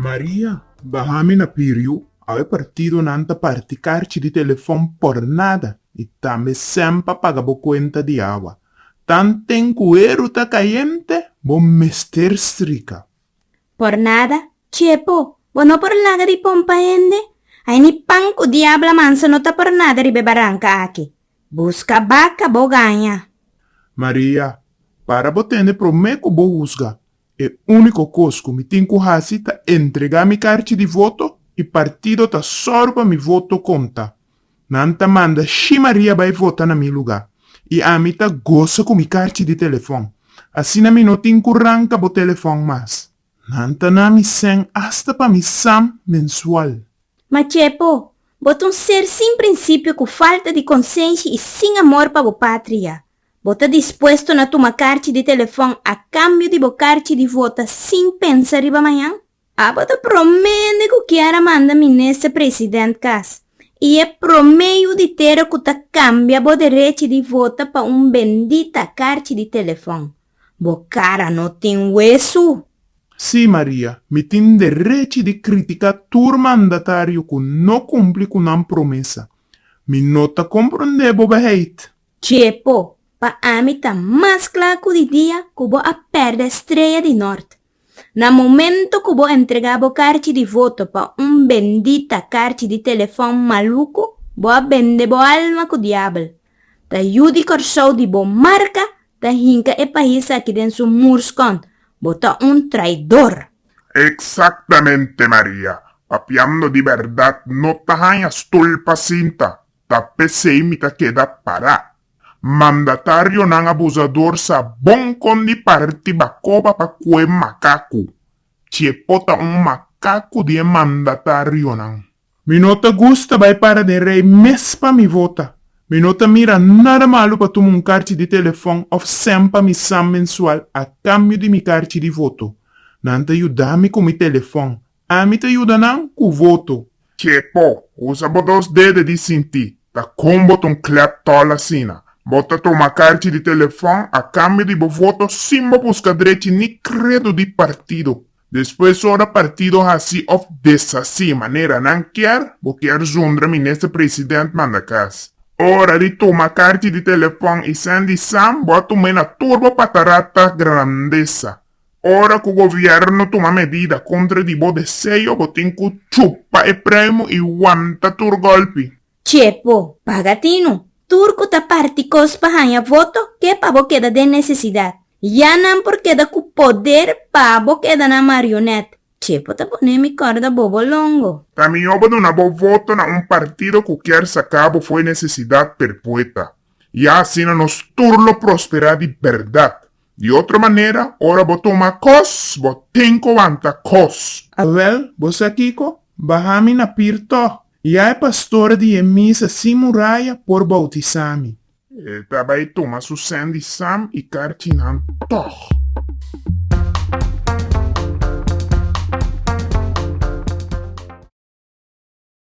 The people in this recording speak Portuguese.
Maria, bahami na piriu, ave partido nanta particarci di telefone por nada, e tambe sempre pagabo conta di água. Tantem cuero ta caliente, bom mester strica. Por nada? Chepo, no por nada di pompa ende? Ai ni panco diabla mansa no ta por nada di bebaranca aqui. Busca baca bo ganha. Maria, para botende promeco bo usga. E único cosco mi tinco hasi ta entregar mi carci di voto e partido ta sorba mi voto conta. Nanta manda shi Maria vai vota na mi lugar. E a mi ta goza com mi carci di telefone. Assim mi no tinco ranca bo telefone mas. Nanta na mi sen hasta pa mi sam mensual. Mas Chepo, bota ser sem princípio com falta de consciência e sem amor para a pátria. Bota disposto na tua carta de telefone a cambio de carta de vota sem pensar riba amanhã? Bota promete que era manda me nesse presidente cas. E é promeio de ter que ta cambia o direito de vota para bendita carta de telefone. Bo cara não tem hueso. Sì, Maria, mi tin direito de criticar tur mandatário que não cumpre com a promessa. Mi nota compreender boba hate. Chepo, pa ami tá mais claro que o dia que vou a perder a estrela de norte. Na momento que vou entregar a carta de voto para bendita carta de telefone maluco, vou a vender a alma com o diabo. Ta yudi corsou de boa marca, ta hinca e país aqui dentro do murscon. Bota traidor. Exactamente, Maria. Papiando de verdade, não tahanha stulpa cinta. Ta peseimita queda para. Mandatário nang abusador sa bom con di parti bacoba pa kue macaco. Chiepota macaco de mandatário nang. Mi nota gusta vai para de rei mespa mi vota. Mi nota mira nada malo para tomar carta de telefone of sempre mi sam mensual a cambio de mi carta de voto. Nanta ajudar-me com mi telefone. A mi te ajuda não com voto. Chepo, usa dos dedos de sentir. Ta combo ton clap tola sina. Bota toma carta de telefone a cambio de voto simba busca direito ni credo de partido. Depois ora partido assim of dessa maneira não quer, bo quer zundra mi nesse presidente manda casa. Ora di toma carta de telefone e sandi sam, bota na turbo patarata grandeza. Ora que o governo toma medida contra di bo desejo, botin ku chupa e premo e aguanta tur golpe. Chepo, pagatino, turco ta parti cospa hanha voto que pabo queda de necessidade. Ya não por queda com poder pabo queda na marionete. Chepo ta pone mi corda bobo longo. Também houve uma boa voto na partido que quer sacar foi necessidade perpétua. E assim nos turlo prosperar de verdade. De outra maneira, ora botou uma cos, botem covanta cos. Well, você Kiko, bahami na pirto. E é pastora de emisa simuraya por bautizami. Também toma su sandy sam e cartinan toch.